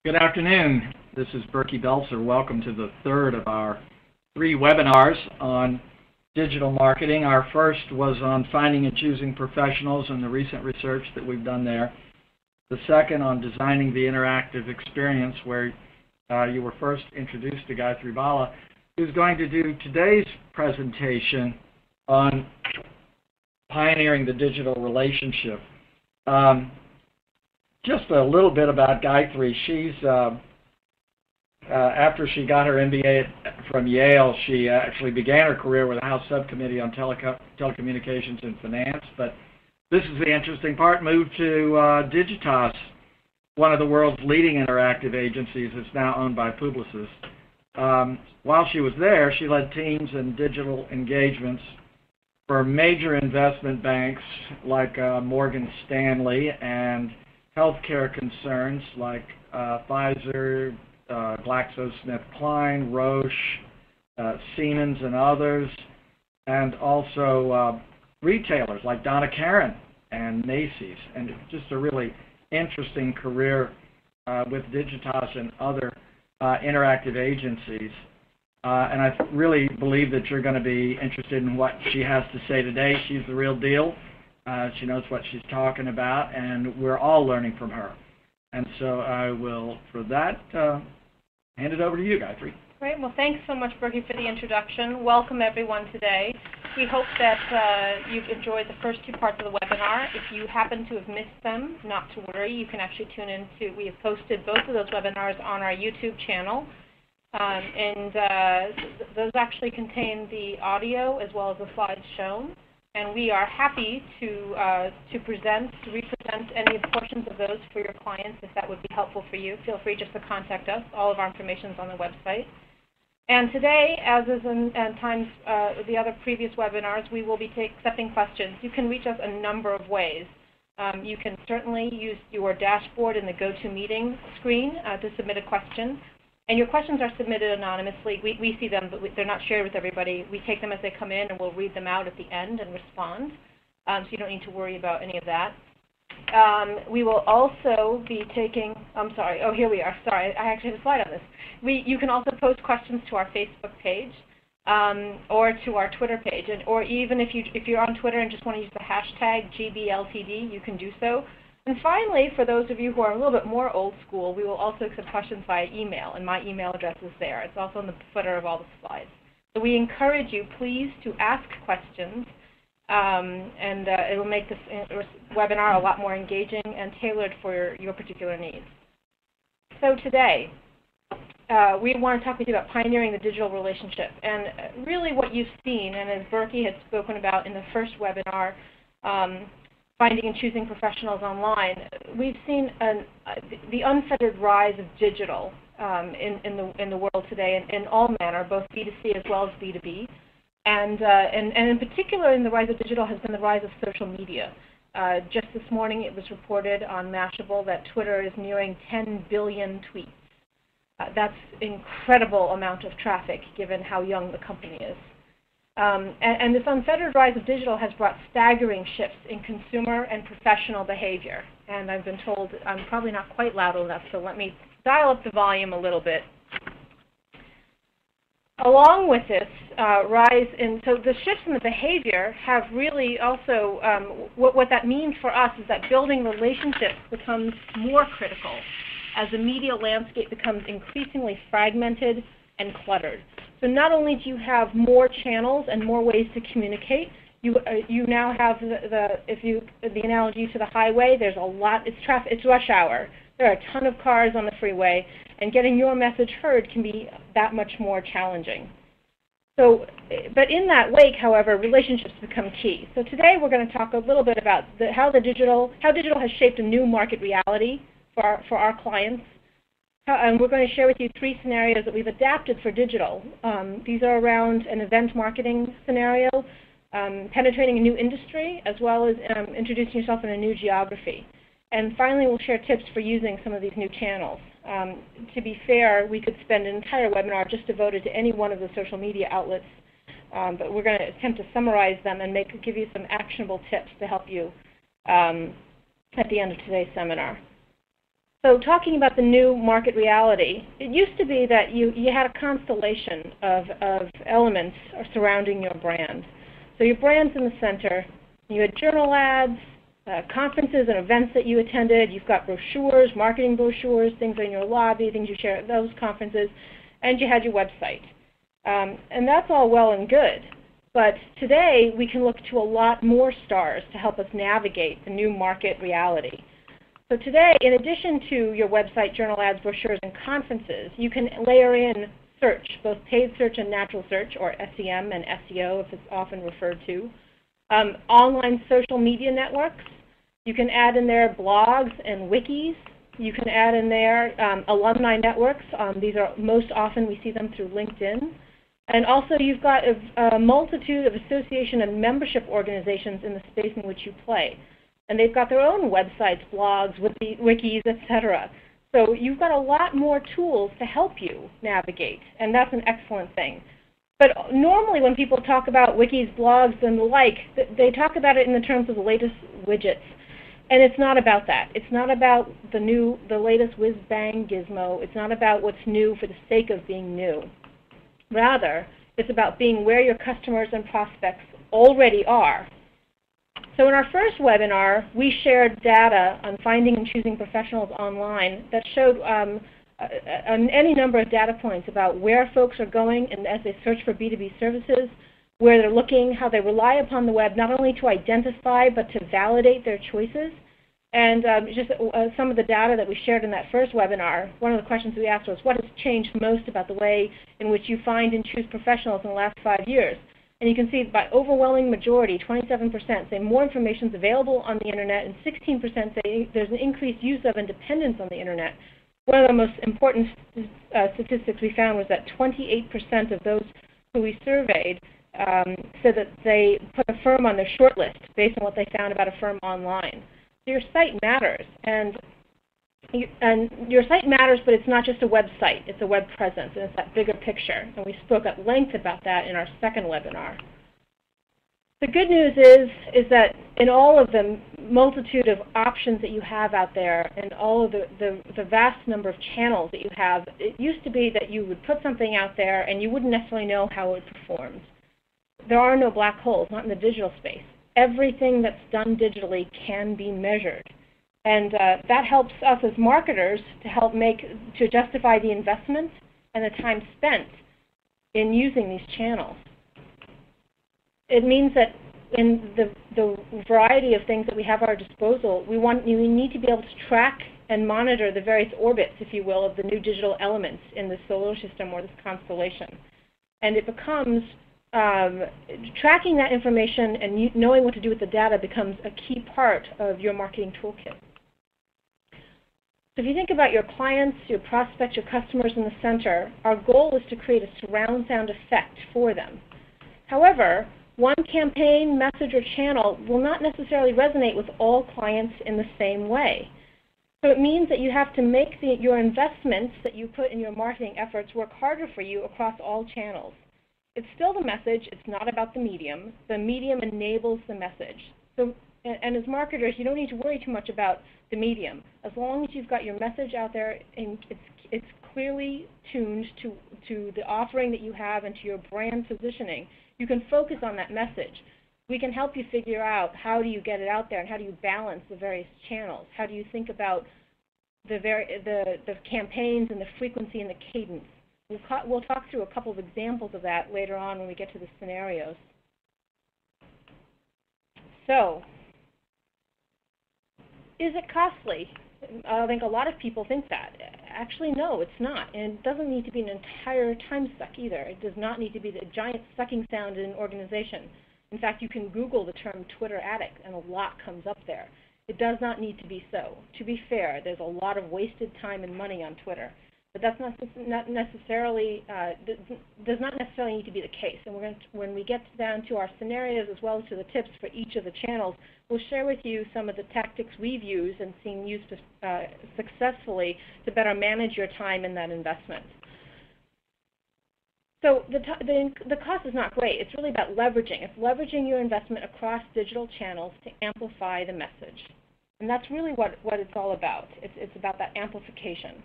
Good afternoon. This is Berkey Belser. Welcome to the third of our 3 webinars on digital marketing. Our first was on finding and choosing professionals and the recent research that we've done there. The second on designing the interactive experience, where you were first introduced to Gayatri Bala, who's going to do today's presentation on pioneering the digital relationship. Just a little bit about Gayatri. She's after she got her MBA from Yale, she actually began her career with the House Subcommittee on Telecommunications and Finance. But this is the interesting part. Moved to Digitas, one of the world's leading interactive agencies. It's now owned by Publicis. While she was there, she led teams in digital engagements for major investment banks like Morgan Stanley and healthcare concerns like Pfizer, GlaxoSmithKline, Roche, Siemens, and others, and also retailers like Donna Karan and Macy's. And just a really interesting career with Digitas and other interactive agencies. And I really believe that you're going to be interested in what she has to say today. She's the real deal. She knows what she's talking about, and we're all learning from her. And so I will, for that, hand it over to you, Gayatri. Great. Well, thanks so much, Berkey, for the introduction. Welcome, everyone, today. We hope that you've enjoyed the first 2 parts of the webinar. If you happen to have missed them, not to worry. You can actually tune in to, we have posted both of those webinars on our YouTube channel. Those actually contain the audio as well as the slides shown. And we are happy to represent any portions of those for your clients if that would be helpful for you. Feel free just to contact us. All of our information is on the website. And today, as is in times the other previous webinars, we will be accepting questions. You can reach us a number of ways. You can certainly use your dashboard in the GoToMeeting screen to submit a question. And your questions are submitted anonymously. We see them, but they're not shared with everybody. We take them as they come in, and we'll read them out at the end and respond. So you don't need to worry about any of that. We will also be taking, here we are. Sorry, I actually have a slide on this. You can also post questions to our Facebook page or to our Twitter page. Or even if you're on Twitter and just want to use the hashtag GBLTD, you can do so. And finally, for those of you who are a little bit more old school, we will also accept questions via email, and my email address is there. It's also in the footer of all the slides. So we encourage you, please, to ask questions, and it will make this webinar a lot more engaging and tailored for your particular needs. So today, we want to talk with you about pioneering the digital relationship. And really what you've seen, and as Berkey had spoken about in the first webinar, finding and choosing professionals online, we've seen the unfettered rise of digital in the world today in all manner, both B2C as well as B2B. And in particular, in the rise of digital has been the rise of social media. Just this morning, it was reported on Mashable that Twitter is nearing 10 billion tweets. That's an incredible amount of traffic, given how young the company is. And this unfettered rise of digital has brought staggering shifts in consumer and professional behavior. And I've been told I'm probably not quite loud enough, so let me dial up the volume a little bit. Along with this so the shifts in the behavior have really also, what that means for us is that building relationships becomes more critical as the media landscape becomes increasingly fragmented and cluttered. So not only do you have more channels and more ways to communicate, you now have the analogy to the highway. There's a lot. It's rush hour. There are a ton of cars on the freeway, and getting your message heard can be that much more challenging. So, but in that wake, however, relationships become key. So today we're going to talk a little bit about how digital has shaped a new market reality for our clients. And we're going to share with you 3 scenarios that we've adapted for digital. These are around an event marketing scenario, penetrating a new industry, as well as introducing yourself in a new geography. And finally, we'll share tips for using some of these new channels. To be fair, we could spend an entire webinar just devoted to any one of the social media outlets, but we're going to attempt to summarize them and give you some actionable tips to help you at the end of today's seminar. So talking about the new market reality, it used to be that you had a constellation of elements surrounding your brand. So your brand's in the center. You had journal ads, conferences and events that you attended. You've got brochures, marketing brochures, things in your lobby, things you share at those conferences, and you had your website. And that's all well and good. But today, we can look to a lot more stars to help us navigate the new market reality. So today, in addition to your website, journal ads, brochures, and conferences, you can layer in search, both paid search and natural search, or SEM and SEO, if it's often referred to. Online social media networks. You can add in there blogs and wikis. You can add in there alumni networks. These are most often we see them through LinkedIn. And also you've got a multitude of association and membership organizations in the space in which you play. And they've got their own websites, blogs, wikis, etc. So you've got a lot more tools to help you navigate, and that's an excellent thing. But normally when people talk about wikis, blogs, and the like, they talk about it in the terms of the latest widgets. And it's not about that. It's not about the latest whiz-bang gizmo. It's not about what's new for the sake of being new. Rather, it's about being where your customers and prospects already are. So in our first webinar, we shared data on finding and choosing professionals online that showed any number of data points about where folks are going and as they search for B2B services, where they're looking, how they rely upon the web not only to identify but to validate their choices. And just some of the data that we shared in that first webinar, one of the questions we asked was, what has changed most about the way in which you find and choose professionals in the last 5 years? And you can see by overwhelming majority, 27% say more information is available on the internet, and 16% say there's an increased use of and dependence on the internet. One of the most important statistics we found was that 28% of those who we surveyed said that they put a firm on their short list based on what they found about a firm online. So your site matters, and your site matters, but it's not just a website, it's a web presence, and it's that bigger picture. And we spoke at length about that in our second webinar. The good news is that in all of the multitude of options that you have out there and all of the vast number of channels that you have, it used to be that you would put something out there and you wouldn't necessarily know how it performs. There are no black holes, not in the digital space. Everything that's done digitally can be measured. And that helps us as marketers to justify the investment and the time spent in using these channels. It means that in the variety of things that we have at our disposal, we need to be able to track and monitor the various orbits, if you will, of the new digital elements in the solar system or this constellation. And it becomes tracking that information and knowing what to do with the data becomes a key part of your marketing toolkit. So if you think about your clients, your prospects, your customers in the center, our goal is to create a surround sound effect for them. However, one campaign, message, or channel will not necessarily resonate with all clients in the same way. So it means that you have to make your investments that you put in your marketing efforts work harder for you across all channels. It's still the message, it's not about the medium. The medium enables the message. So, and as marketers, you don't need to worry too much about the medium. As long as you've got your message out there and it's clearly tuned to the offering that you have and to your brand positioning, you can focus on that message. We can help you figure out how do you get it out there and how do you balance the various channels. How do you think about the campaigns and the frequency and the cadence. We'll talk through a couple of examples of that later on when we get to the scenarios. So, is it costly? I think a lot of people think that. Actually, no, it's not. And it doesn't need to be an entire time suck either. It does not need to be the giant sucking sound in an organization. In fact, you can Google the term Twitter addict and a lot comes up there. It does not need to be so. To be fair, there's a lot of wasted time and money on Twitter. But that's not necessarily does not necessarily need to be the case. And when we get down to our scenarios as well as to the tips for each of the channels, we'll share with you some of the tactics we've used and seen used successfully to better manage your time in that investment. So the cost is not great. It's really about leveraging. It's leveraging your investment across digital channels to amplify the message. And that's really what it's all about. It's about that amplification.